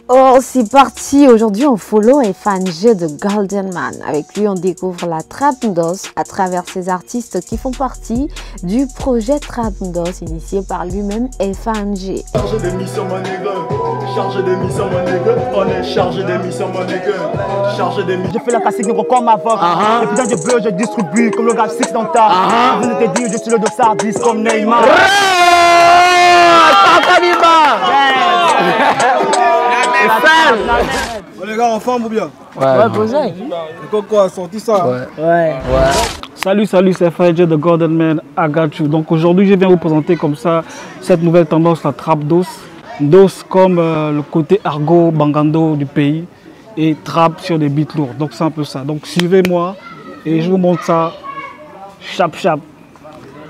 Oh, c'est parti. Aujourd'hui, on follow un fan de Golden Man. Avec lui, on découvre la Trap Ndos à travers ces artistes qui font partie du projet Trap Ndos initié par lui-même FANG. Chargé de mission, mon nègre. Chargé de mission, mon nègre. On est chargé de mission, mon nègre. Chargé de mission. Je fais la classique négro comme avant. Et putain, je bleu, je distribue comme le gars 6 dans ta. Je te dis, je suis le dossard 10 comme Neymar. Les gars, en forme ou bien? Ouais, posé. Le Coco a sorti ça. Ouais. Salut, c'est FANG de Golden Man, I got you. Donc aujourd'hui, je viens vous présenter comme ça cette nouvelle tendance, la Trap Dos. Dos comme le côté argot bangando du pays et trap sur des beats lourds. Donc c'est un peu ça. Donc suivez-moi et je vous montre ça. Chap.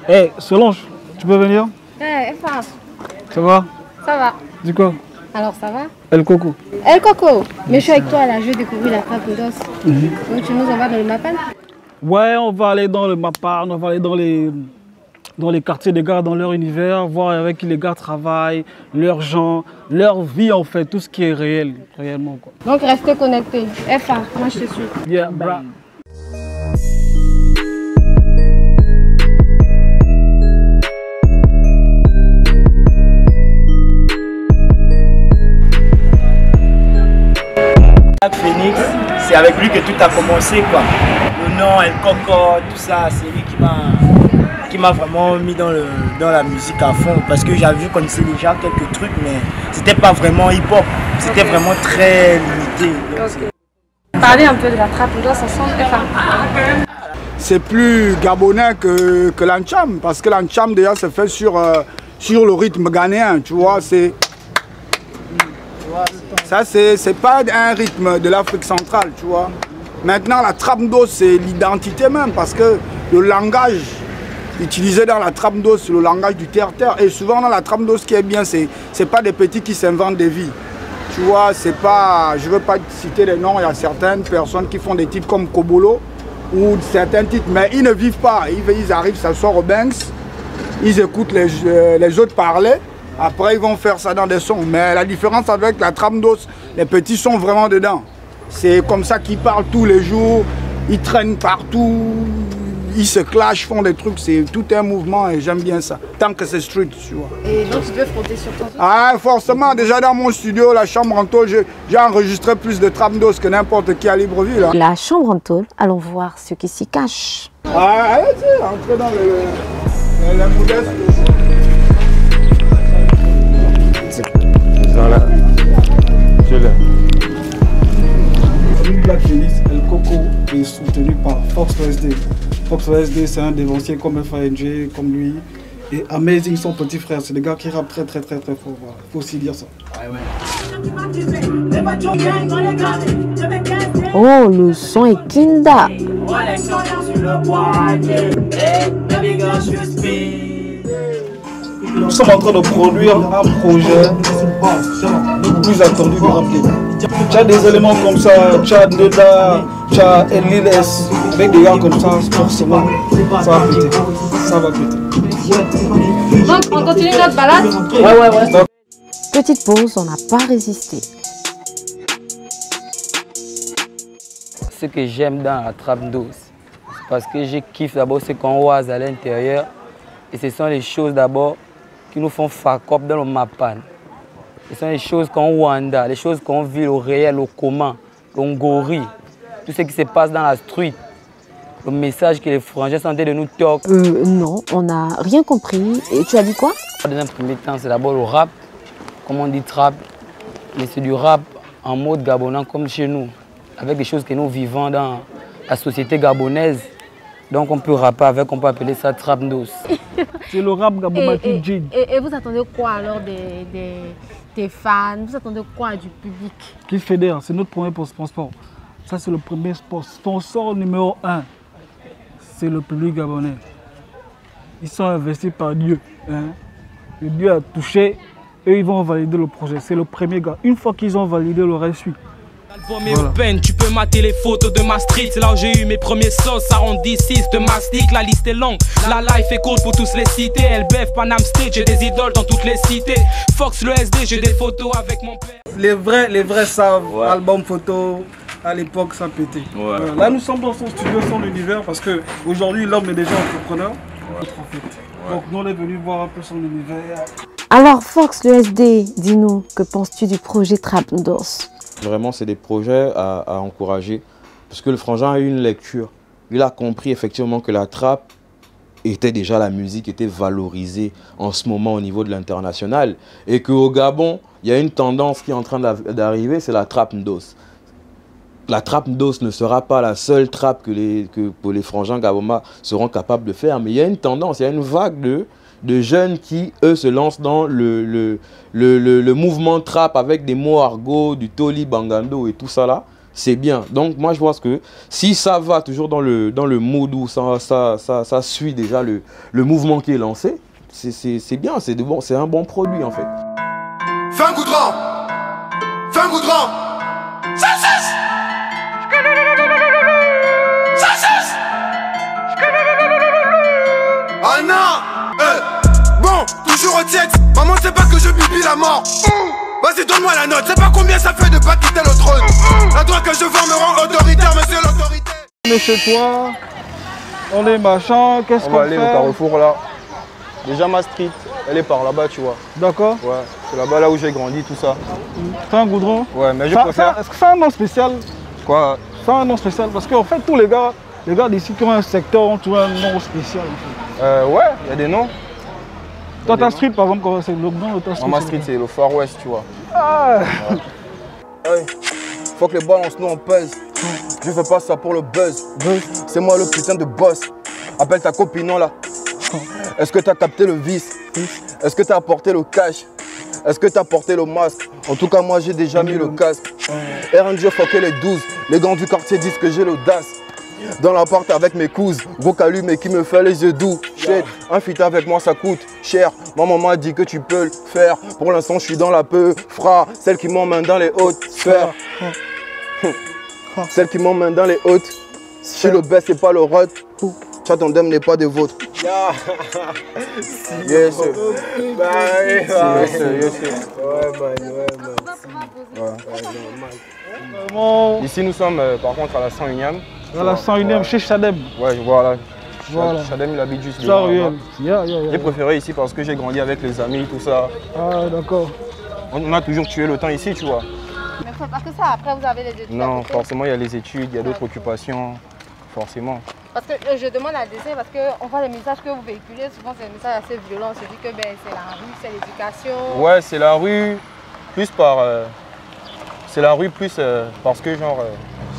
Hey, Solange, tu peux venir? Ouais, Ça va? ça va. Dis quoi? Alors ça va? El Coco. El Coco, mais je suis avec toi là, je vais découvrir la Trap Ndos. Donc tu nous envoies dans le Mapan? Ouais, on va aller dans le Mapan, on va aller dans les quartiers des gars, dans leur univers, voir avec qui les gars travaillent, leurs gens, leur vie en fait, tout ce qui est réel, réellement quoi. Donc restez connectés. FA, moi je te suis. Yeah, bra. Phoenix, c'est avec lui que tout a commencé quoi. Le nom, El Coco, tout ça, c'est lui qui m'a vraiment mis dans la musique à fond parce que j'avais vu, je connaissais déjà quelques trucs mais c'était pas vraiment hip-hop, c'était vraiment très limité. Parlez un peu de la Trap Ndos ensemble, FA. C'est plus gabonais que l'ancham parce que l'ancham déjà c'est fait sur le rythme ghanéen, tu vois, ça c'est pas un rythme de l'Afrique centrale, tu vois. Maintenant la Trap Ndos c'est l'identité même parce que le langage utilisé dans la Trap Ndos c'est le langage du terre-terre et souvent dans la Trap Ndos ce qui est bien c'est pas des petits qui s'inventent des vies. Tu vois, c'est pas, je veux pas citer les noms, il y a certaines personnes qui font des titres comme Kobolo ou certains titres mais ils ne vivent pas, ils arrivent s'asseoir au Banks, ils écoutent les autres parler. Après, ils vont faire ça dans des sons. Mais la différence avec la Trap Ndos, les petits sont vraiment dedans. C'est comme ça qu'ils parlent tous les jours. Ils traînent partout. Ils se clashent, font des trucs. C'est tout un mouvement et j'aime bien ça. Tant que c'est street, tu vois. Et donc tu peux fronter sur ton truc? Ah, forcément. Déjà dans mon studio, la chambre en tôle, j'ai enregistré plus de Trap Ndos que n'importe qui à Libreville. Hein. La chambre en tôle, allons voir ce qui s'y cache. Ah, allez, entrez dans les modestes. Voilà. Je l'ai. Black Phoenix, El Coco est soutenu par Fox OSD. Fox OSD c'est un dévancier comme FANG, comme lui. Et Amazing son petit frère, c'est des gars qui rappent très fort. Voilà. Faut aussi dire ça. Oh, le son est Kinda. Nous sommes en train de produire un projet le plus attendu du rap game. Tu as des éléments comme ça, tu as Neda, tu as Enliles, avec des gars comme ça, forcément, ça va péter. Ça va péter. Donc on continue notre balade? Ouais. Petite pause, on n'a pas résisté. Ce que j'aime dans la Trap Ndos, parce que je kiffe d'abord ce qu'on voit à l'intérieur. Et ce sont les choses d'abord qui nous font fuck up dans le Mapan. Ce sont les choses qu'on Wanda, les choses qu'on vit au réel, au commun, au Ngori, tout ce qui se passe dans la street. Le message que les frangins sont en train de nous talk. Non, on n'a rien compris. Et tu as dit quoi? Dans un premier temps, c'est d'abord le rap, comme on dit trap, mais c'est du rap en mode gabonais comme chez nous, avec des choses que nous vivons dans la société gabonaise. Donc on peut rapper avec, on peut appeler ça Trap Ndos. C'est le rap gabonais qui dit. Et vous attendez quoi alors des fans? Vous attendez quoi du public? Qui fédère, c'est notre premier sponsor. Ça c'est le premier sponsor numéro 1. C'est le public gabonais. Ils sont investis par Dieu. Hein. Le Dieu a touché, eux ils vont valider le projet. C'est le premier gars. Une fois qu'ils ont validé, le reste suit. L'album est open, tu peux mater les photos de ma street. C'est là où j'ai eu mes premiers sauces, ça rend 10-6 de mastic. La liste est longue, la life est courte pour tous les citer. LBF, Panam State, j'ai des idoles dans toutes les cités. Fox, le SD, j'ai des photos avec mon père. Les vrais savent, album photo, à l'époque ça pétait. Ouais. Là nous sommes dans son studio, son univers, parce qu'aujourd'hui l'homme est déjà entrepreneur. Donc nous on est venus voir un peu son univers. Alors Fox, le SD, dis-nous, que penses-tu du projet Trapndos? Vraiment c'est des projets à encourager, parce que le frangin a eu une lecture. Il a compris effectivement que la trappe était déjà, la musique était valorisée en ce moment au niveau de l'international, et qu'au Gabon, il y a une tendance qui est en train d'arriver, c'est la trappe ndos. La trappe ndos ne sera pas la seule trappe que les frangins gabonais seront capables de faire, mais il y a une tendance, il y a une vague de jeunes qui, eux, se lancent dans le mouvement trappe avec des mots argot, du toli, bangando et tout ça là. C'est bien. Donc moi je vois que si ça va toujours dans le mood où ça suit déjà le mouvement qui est lancé, c'est bien, c'est un bon produit en fait. Fais un goudron. Fais un goudron. Ça cesse. Ça cesse. Ah non. Bon, toujours au tiède. Maman sait pas que je bibi la mort. Vas-y, donne-moi la note. C'est pas combien ça fait de pas quitter le trône. La droite que je vends me rend autoritaire, mais c'est l'autorité. On est chez toi, on est machin, qu'est-ce qu'on fait? On va aller au carrefour là. Déjà ma street, elle est par là-bas, tu vois. D'accord. Ouais, c'est là-bas là où j'ai grandi, tout ça. Fais un goudron? Ouais, mais je préfère. Est-ce que c'est un nom spécial? Quoi? C'est un nom spécial parce qu'en fait, tous les gars d'ici qui ont un secteur ont toujours un nom spécial. En fait. Ouais, il y a des noms. Toi, ta street, par exemple, c'est le nom de ta street? Ma street, c'est le Far West, tu vois. Ah. Ouais. Faut que les balances nous on pèse. Je fais pas ça pour le buzz. C'est moi le putain de boss. Appelle ta copine là. Est-ce que t'as capté le vice? Est-ce que t'as apporté le cash? Est-ce que t'as porté le masque? En tout cas, moi j'ai déjà mis le casque. RNG fucké les 12. Les gants du quartier disent que j'ai l'audace. Dans l'appart avec mes cousins, gros calu mais qui me fait les yeux doux. Shit, un feat avec moi ça coûte cher. Ma maman a dit que tu peux le faire. Pour l'instant je suis dans la peu fra. Celle qui m'emmène dans les hautes sphères. Celle qui m'emmène dans les hautes. Je suis le best et pas le rot. Chatondem n'est pas des vôtres. Yes sir. Ici nous sommes par contre à la 101e. À la 101e chez Chadem. Ouais, voilà. Chadem il habite juste là. J'ai préféré ici parce que j'ai grandi avec les amis, tout ça. Ah d'accord. On a toujours tué le temps ici, tu vois. Mais parce que ça, après vous avez les études. Non, forcément il y a les études, il y a d'autres occupations, forcément. Parce que je demande à dessin parce qu'on voit les messages que vous véhiculez, souvent c'est des messages assez violents. On se dit que c'est la rue, c'est l'éducation. Ouais, c'est la rue, plus par... c'est la rue plus parce que genre,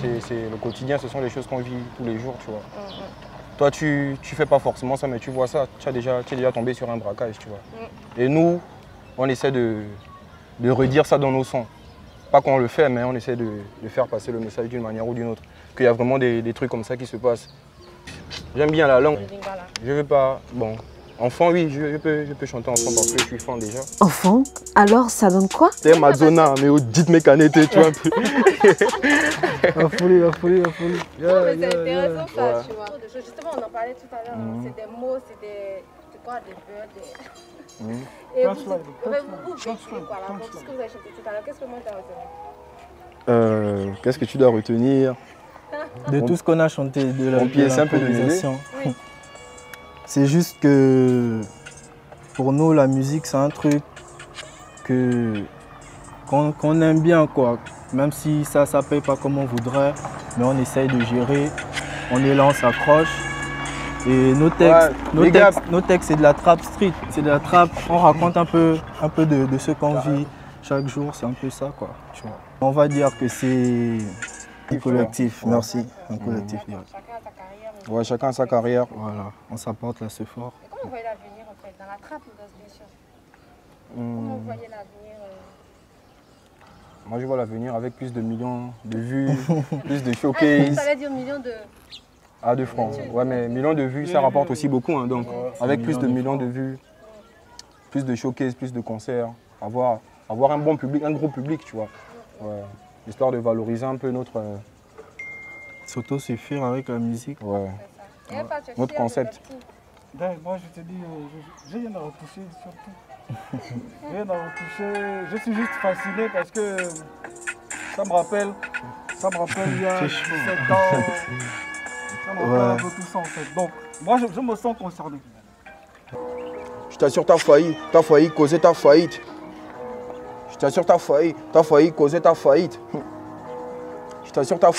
c'est le quotidien, ce sont les choses qu'on vit tous les jours, tu vois. Toi, tu fais pas forcément ça, mais tu vois ça, tu es déjà tombé sur un braquage, tu vois. Et nous, on essaie de redire ça dans nos sons. Pas qu'on le fait, mais on essaie de faire passer le message d'une manière ou d'une autre. Qu'il y a vraiment des trucs comme ça qui se passent. J'aime bien la langue. Je veux pas... Bon, enfant, oui, je peux chanter enfant parce que je suis fan déjà. Enfant? Alors, ça donne quoi? C'est Madonna, mais dites mes canettes, tu vois un peu. La folie. C'est intéressant ça, tu vois. Justement, on en parlait tout à l'heure. C'est des mots, c'est des... des beurs, Et vous véhiculez quoi là? Qu'est-ce que vous avez chanté tout à l'heure? Qu'est-ce que moi t'as retenu? Qu'est-ce que tu dois retenir? De tout ce qu'on a chanté, de l'improvisation. Oui. C'est juste que pour nous, la musique, c'est un truc qu'on aime bien, quoi. Même si ça ne paye pas comme on voudrait, mais on essaye de gérer. On est là, on s'accroche. Et nos textes, c'est de la trap street. C'est de la trap, on raconte un peu de ce qu'on vit chaque jour. C'est un peu ça, quoi. Tu vois. On va dire que c'est... Un collectif, merci. Un collectif. Chacun a sa carrière. Ouais, chacun a sa carrière. Voilà, on s'apporte là, c'est fort. Et comment vous voyez l'avenir en fait? Dans la trappe, bien sûr. Comment vous voyez l'avenir? Moi, je vois l'avenir avec plus de millions de vues, plus de showcase. Ça veut dire millions de... Ah, de francs. Ouais, mais millions de vues, ça rapporte aussi beaucoup. Hein, donc, avec plus de millions de vues, plus de showcase, plus de concerts, avoir un bon public, un gros public, tu vois. Ouais. histoire de valoriser un peu notre... S'autosuffire avec la musique. Ouais. Notre concept. Moi, je te dis, j'ai rien à retoucher, surtout. Rien à retoucher. Je suis juste fasciné parce que ça me rappelle il y a 17 ans. Ça me rappelle un peu tout ça en fait. Donc, moi, je me sens concerné. Je t'assure, t'as failli causer ta faillite. Je t'assure, t'as failli causer ta faillite. Je t'assure, t'as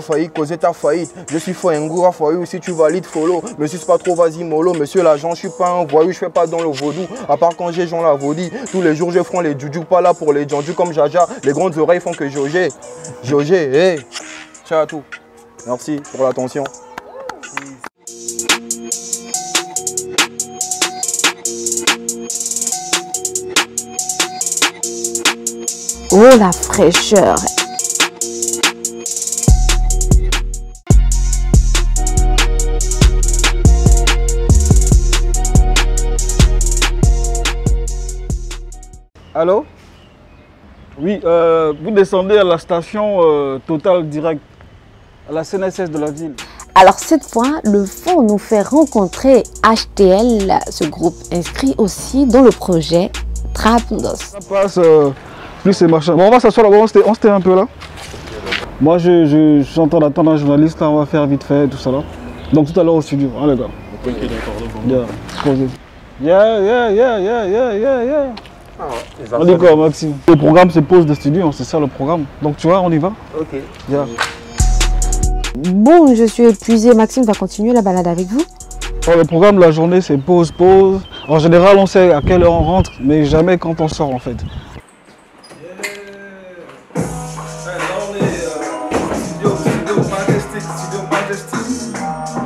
failli causer ta faillite. Je suis Foyengoura, Foyou, si tu valides, follow. Me suis pas trop, vas-y, mollo. Monsieur l'agent, je suis pas un voyou, je fais pas dans le vaudou. À part quand j'ai Jean la vaudie. Tous les jours, je prends les djudjou, pas là pour les djandjou comme Jaja. Les grandes oreilles font que Jogé, hey. Ciao à tout. Merci pour l'attention. Oh la fraîcheur! Allô? Oui, vous descendez à la station Total Direct, à la CNSS de la ville. Alors cette fois, le fonds nous fait rencontrer HTL, ce groupe inscrit aussi dans le projet Trapndos. Ça passe, plus c'est machin. Bon, on va s'asseoir là-bas, on se tait un peu là. Moi, je suis en train d'attendre un journaliste, là, on va faire vite fait, tout ça là. Donc tout à l'heure au studio, hein les gars. Ok, d'accord. Yeah. On dit quoi, Maxime? Le programme c'est pause de studio, c'est ça le programme. Donc tu vois, on y va? Ok. Yeah. Bon, je suis épuisée. Maxime va continuer la balade avec vous. Oh, le programme de la journée c'est pause. En général, on sait à quelle heure on rentre, mais jamais quand on sort en fait.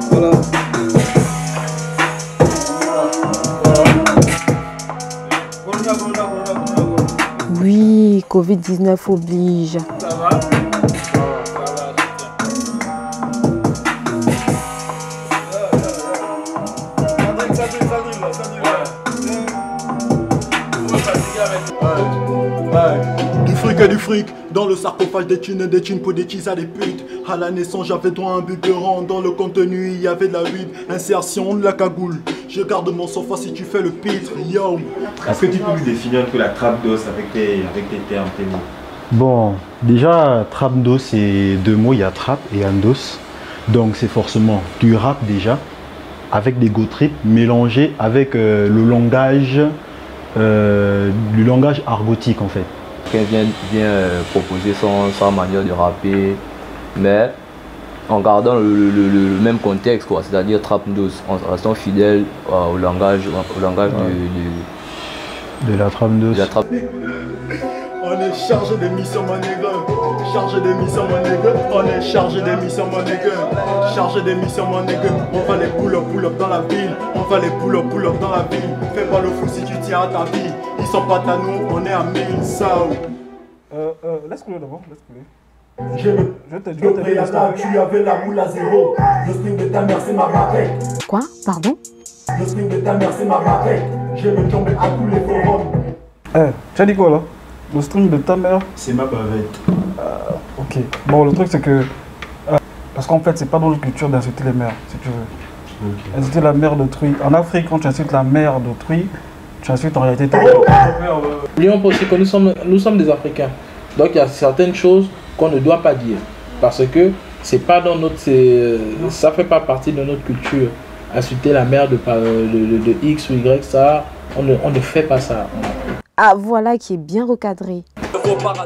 Voilà. Oui, Covid-19 oblige. Ça va? Du fric, dans le sarcophage des thunes pour des cheese à des putes. À la naissance j'avais droit à un biberon, dans le contenu il y avait de la weed, insertion de la cagoule. Je garde mon sofa si tu fais le pitre, yo. Est-ce que tu peux nous définir un peu la trapndos avec tes termes, tes mots? Bon, déjà trapndos c'est deux mots, il y a trap et andos. Donc c'est forcément du rap déjà, avec des go trips mélangés avec le langage argotique en fait. Quelqu'un vient proposer sa manière de rapper, mais en gardant le même contexte, c'est-à-dire trapndos, en restant fidèle au langage de la trapndos. On est chargé de mission, mon nègre. Chargé de mission, mon nègre. On est chargé de mission, mon nègre. Chargé de mission, mon nègre. On va les pull-up dans la ville. On va les pull-up dans la ville. Fais pas le fou si tu tiens à ta vie. Ils sont pas à nous, on est à 1000 sao. Laisse couler d'abord, laisse couler. Je te dis, tu avais la boule à zéro. Le string de ta mère, c'est ma barrette. Quoi? Pardon? Le string de ta mère, c'est ma barrette. Je vais tomber à tous les forums. Tu as dit quoi là? Le string de ta mère? C'est ma bavette. Ok. Bon, le truc c'est que... parce qu'en fait, c'est pas dans notre culture d'insulter les mères, si tu veux. Okay. Insulter la mère d'autrui. En Afrique, quand tu insultes la mère d'autrui, tu insultes en réalité ta mère. N'oublions pas aussi que nous sommes des Africains. Donc il y a certaines choses qu'on ne doit pas dire. Parce que c'est pas dans notre... ça fait pas partie de notre culture. Insulter la mère de X ou Y, ça, on ne fait pas ça. Ah, voilà qui est bien recadré.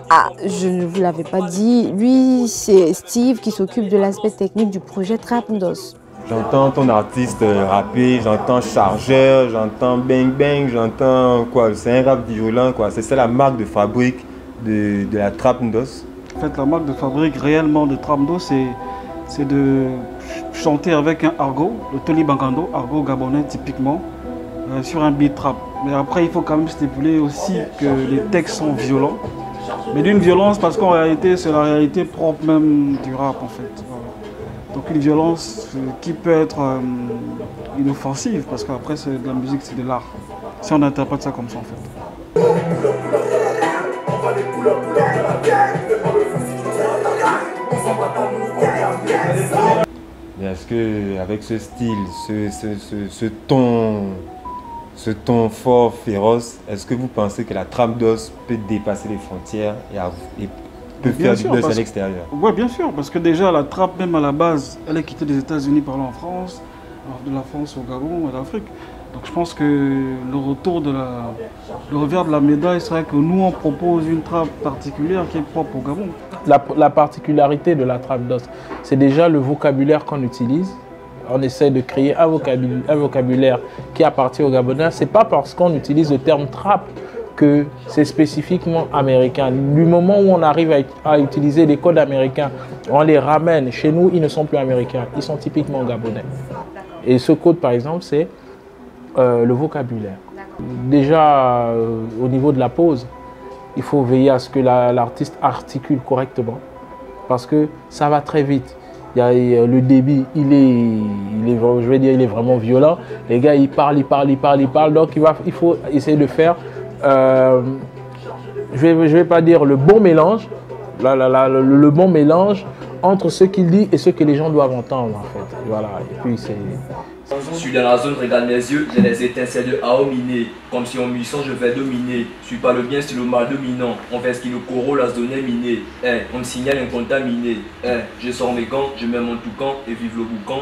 Ah, je ne vous l'avais pas dit. Lui, c'est Steve qui s'occupe de l'aspect technique du projet Trapndos. J'entends ton artiste rapper, j'entends chargeur, j'entends bang bang, j'entends quoi, c'est un rap violent quoi. C'est ça la marque de fabrique de la Trapndos. En fait, la marque de fabrique réellement de Trapndos, c'est de chanter avec un argot, le Tony Bangando, argot gabonais typiquement, sur un beat trap. Mais après, il faut quand même stipuler aussi que les textes sont violents. Mais d'une violence parce qu'en réalité, c'est la réalité propre même du rap en fait. Voilà. Donc une violence qui peut être inoffensive parce qu'après, c'est de la musique, c'est de l'art. Si on interprète ça comme ça en fait. est-ce que avec ce style, ce ton fort, féroce, est-ce que vous pensez que la trap d'os peut dépasser les frontières et peut faire du buzz à l'extérieur? Oui, bien sûr, parce que déjà la trap, même à la base, elle est quittée des États-Unis par là en France, de la France au Gabon et l'Afrique. Donc je pense que le revers de la médaille serait que nous on propose une trap particulière qui est propre au Gabon. La particularité de la trap d'os, c'est déjà le vocabulaire qu'on utilise. On essaie de créer un vocabulaire qui appartient aux Gabonais. Ce n'est pas parce qu'on utilise le terme trap que c'est spécifiquement américain. Du moment où on arrive à utiliser les codes américains, on les ramène. Chez nous, ils ne sont plus américains, ils sont typiquement gabonais. Et ce code, par exemple, c'est le vocabulaire. Déjà, au niveau de la pose, il faut veiller à ce que l'artiste articule correctement, parce que ça va très vite. Il y a le débit, il est vraiment violent. Les gars, ils parlent. Donc, il faut essayer de faire, je vais pas dire le bon mélange, le bon mélange entre ce qu'il dit et ce que les gens doivent entendre, en fait. Voilà. Et puis, c'est... Je suis dans la zone, regarde mes yeux, j'ai des étincelles de Aomine. Comme si en mission je vais dominer. Je suis pas le bien, c'est le mal dominant. On fait ce qui le coraux, la zone est minée. On me signale un contaminé. Je sors mes gants, je mets mon toucan et vive le boucan.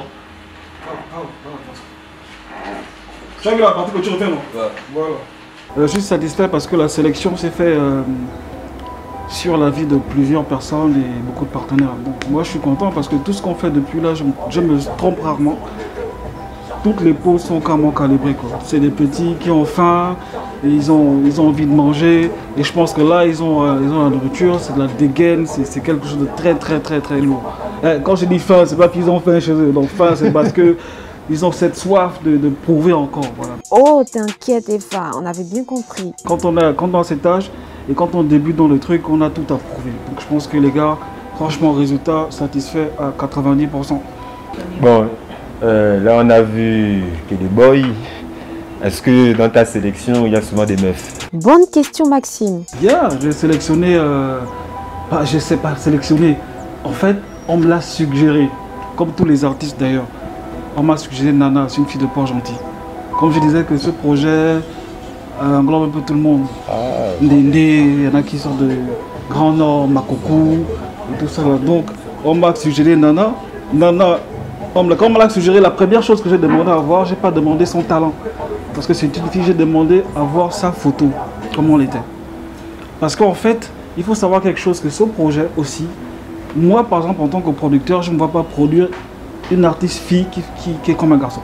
Tu as vu la partie que tu refais, non? Ouais. Voilà. Je suis satisfait parce que la sélection s'est faite sur la vie de plusieurs personnes et beaucoup de partenaires. Donc, moi je suis content parce que tout ce qu'on fait depuis là, je me trompe rarement. Toutes les poses sont carrément calibrées. C'est des petits qui ont faim, et ils ont envie de manger. Et je pense que là, ils ont la nourriture, c'est de la dégaine, c'est quelque chose de très lourd. Quand je dis faim, c'est pas qu'ils ont faim chez eux. Donc faim, c'est parce qu'ils ont cette soif de prouver encore. Voilà. Oh, t'inquiète Efa, on avait bien compris. Quand on a cet âge et quand on débute dans le truc, on a tout à prouver. Donc je pense que les gars, franchement, résultat satisfait à 90%. Bon. Là, on a vu que des boys. Est-ce que dans ta sélection, il y a souvent des meufs? Bonne question, Maxime. Bien, j'ai sélectionné... je sais pas sélectionner. En fait, on me l'a suggéré. Comme tous les artistes d'ailleurs. On m'a suggéré Nana, c'est une fille de Port-Gentil. Comme je disais que ce projet englobe un peu tout le monde. Ndé, il y en a qui sortent de Grand Nord, Makoko, et tout ça là. Donc, on m'a suggéré Nana. Nana... Quand on m'a suggéré, la première chose que j'ai demandé à voir, je n'ai pas demandé son talent. Parce que c'est une fille, j'ai demandé à voir sa photo, comment elle était. Parce qu'en fait, il faut savoir quelque chose, que ce projet aussi, moi par exemple en tant que producteur, je ne vais pas produire une artiste fille qui est comme un garçon.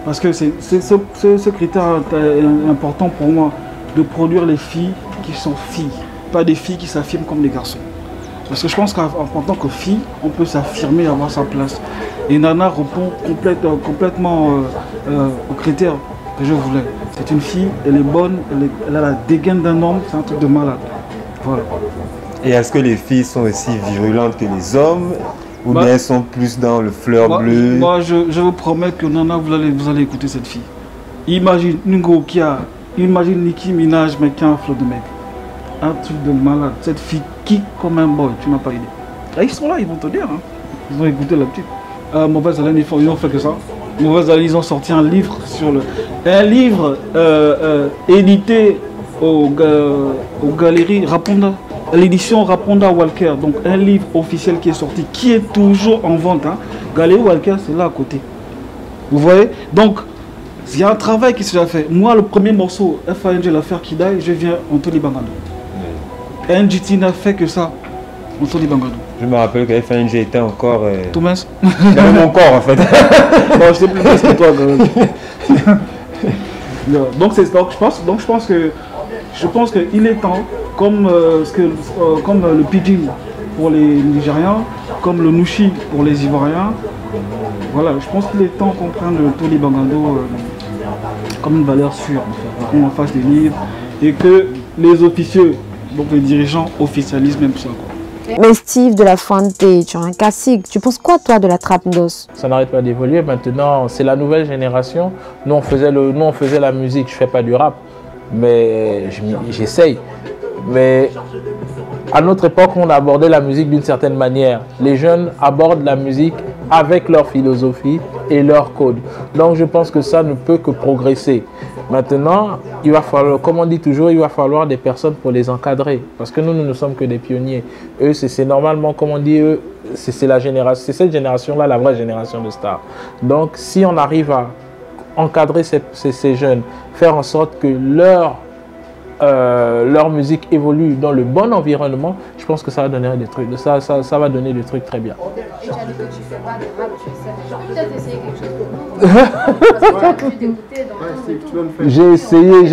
Parce que c'est ce critère important pour moi, de produire les filles qui sont filles, pas des filles qui s'affirment comme des garçons. Parce que je pense qu'en tant que fille, on peut s'affirmer, avoir sa place. Et Nana répond complètement aux critères que je voulais. C'est une fille, elle est bonne, elle a la dégaine d'un homme, c'est un truc de malade. Voilà. Et est-ce que les filles sont aussi virulentes que les hommes ou bien elles sont plus dans le fleur bleu? Moi, je vous promets que Nana, vous allez écouter cette fille. Imagine imagine Nicki Minaj, mais qui a un flot de mec. Un truc de malade. Cette fille kick comme un boy, tu n'as pas idée. Là, ils sont là, ils vont te dire. Hein. Ils ont écouté la petite. Mauvaise Haleine, ils ont fait que ça. Mauvaise Haleine, ils ont sorti un livre sur le. Un livre édité aux galeries Raponda. L'édition Raponda Walker. Donc un livre officiel qui est sorti, qui est toujours en vente. Hein. Galerie Walker, c'est là à côté. Vous voyez? Donc, il y a un travail qui s'est déjà fait. Moi, le premier morceau, FANG, l'affaire Kidaï, je viens en Tony Bangado. NGT n'a fait que ça, en Tony Bangado. Je me rappelle que FANG était encore... Tout mince. Dans mon corps, en fait. Non, je sais plus mince que toi, quand même. Donc je pense qu'il est temps, comme le pidgin pour les Nigérians, comme le nushi pour les Ivoiriens. Voilà, je pense qu'il est temps qu'on prenne le Tony Bangado comme une valeur sûre, en fait, qu'on en fasse des livres et que les officieux, donc les dirigeants, officialisent même ça. Quoi. Mais Steve de la Fuente, tu as un classique. Tu penses quoi, toi, de la trap d'os? Ça n'arrête pas d'évoluer. Maintenant, c'est la nouvelle génération. Nous, on faisait la musique. Je ne fais pas du rap, mais j'essaye. Mais à notre époque, on abordait la musique d'une certaine manière. Les jeunes abordent la musique avec leur philosophie et leur code. Donc je pense que ça ne peut que progresser. Maintenant, il va falloir, comme on dit toujours, il va falloir des personnes pour les encadrer. Parce que nous ne sommes que des pionniers. Eux, c'est normalement, comme on dit, eux, c'est cette génération-là, la vraie génération de stars. Donc si on arrive à encadrer ces jeunes, faire en sorte que leur musique évolue dans le bon environnement, je pense que ça va donner des trucs, ça va donner des trucs très bien. Et tu as dit que tu fais pas de rap, tu sais, genre peut-être essayer quelque chose de nouveau. Parce qu'on a pu t'écouter dans J'ai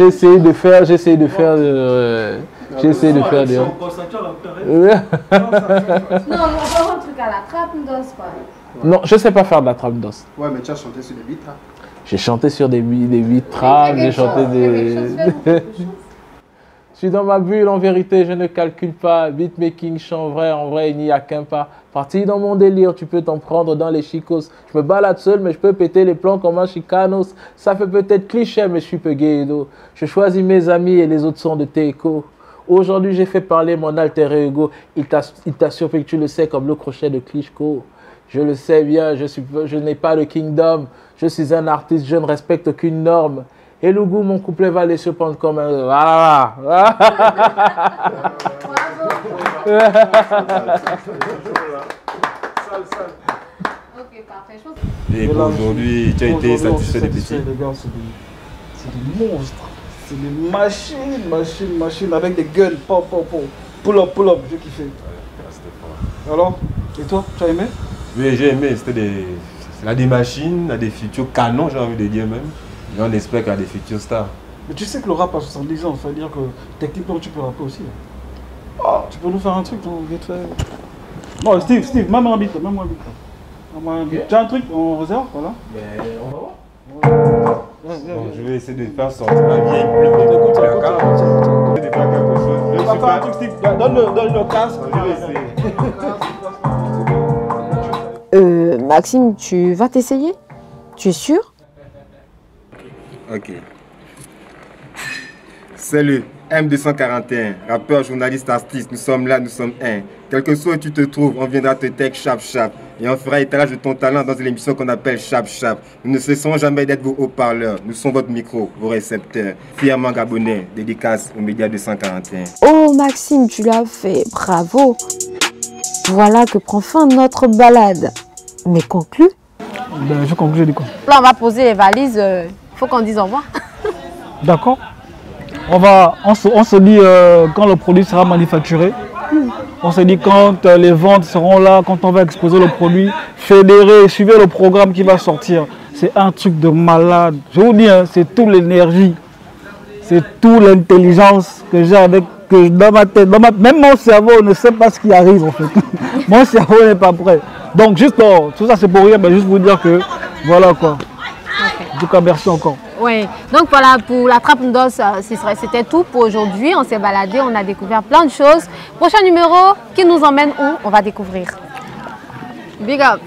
essayé de faire des... Non, on va voir un truc à la trappe d'os, quoi. Non, je sais pas faire de la trap d'os. Ouais, mais tu as chanté sur des beats, hein. J'ai chanté sur des beats trap, j'ai chanté des... Je suis dans ma bulle, en vérité, je ne calcule pas. Beatmaking, chant vrai, en vrai, il n'y a qu'un pas. Parti dans mon délire, tu peux t'en prendre dans les chicos. Je me balade seul, mais je peux péter les plans comme un chicanos. Ça fait peut-être cliché, mais je suis peu ghetto. Je choisis mes amis et les autres sont de Teco. Aujourd'hui, j'ai fait parler mon alter ego. Il t'assure que tu le sais comme le crochet de Klitschko. Je le sais bien, je n'ai pas de kingdom. Je suis un artiste, je ne respecte aucune norme. Et le goût, mon couplet va les surprendre comme un... Voilà. Ok, parfait. Et pour aujourd'hui, tu as été satisfait des petits? Les gars, c'est des monstres. C'est des machines avec des guns. Pull up, j'ai kiffé. Alors, et toi, tu as aimé? Oui, j'ai aimé. C'est des machines, des futurs canons, j'ai envie de dire même. Et on espère qu'il y a des futurs stars. Mais tu sais que le rap a 70 ans, ça veut dire que techniquement tu peux rapper aussi. Oh, tu peux nous faire un truc, vite fait. Non, Steve, même un beat. Tu as un truc en réserve, voilà. Mais on va voir. Bon, je vais essayer de faire sortir ma vieille plume de placard. Je vais faire quelque chose. On va faire un truc, Steve. Donne le casque. Je vais essayer. Maxime, tu vas t'essayer? Tu es sûr? Ok. Salut, M241, rappeur, journaliste, artiste, nous sommes là, nous sommes un. Quel que soit où tu te trouves, on viendra te tech chap chap. Et on fera étalage de ton talent dans une émission qu'on appelle Chap Chap. Nous ne cesserons jamais d'être vos haut-parleurs. Nous sommes votre micro, vos récepteurs. Fièrement gabonais, dédicace aux médias 241. Oh Maxime, tu l'as fait, bravo. Voilà que prend fin notre balade. Mais conclue? Ben, je conclue du coup. Là, on va poser les valises. Faut qu'on dise au revoir. D'accord. On se dit quand le produit sera manufacturé. On se dit quand les ventes seront là, quand on va exposer le produit. Fédérez, suivez le programme qui va sortir. C'est un truc de malade. Je vous dis, hein, c'est toute l'énergie. C'est toute l'intelligence que j'ai dans ma tête. Même mon cerveau ne sait pas ce qui arrive en fait. Mon cerveau n'est pas prêt. Donc juste, tout ça c'est pour rien, mais juste vous dire que voilà quoi. En tout cas, merci encore. Oui, donc voilà, pour la Trappe Ndos, c'était tout pour aujourd'hui. On s'est baladé, on a découvert plein de choses. Prochain numéro, qui nous emmène où? On va découvrir. Big up!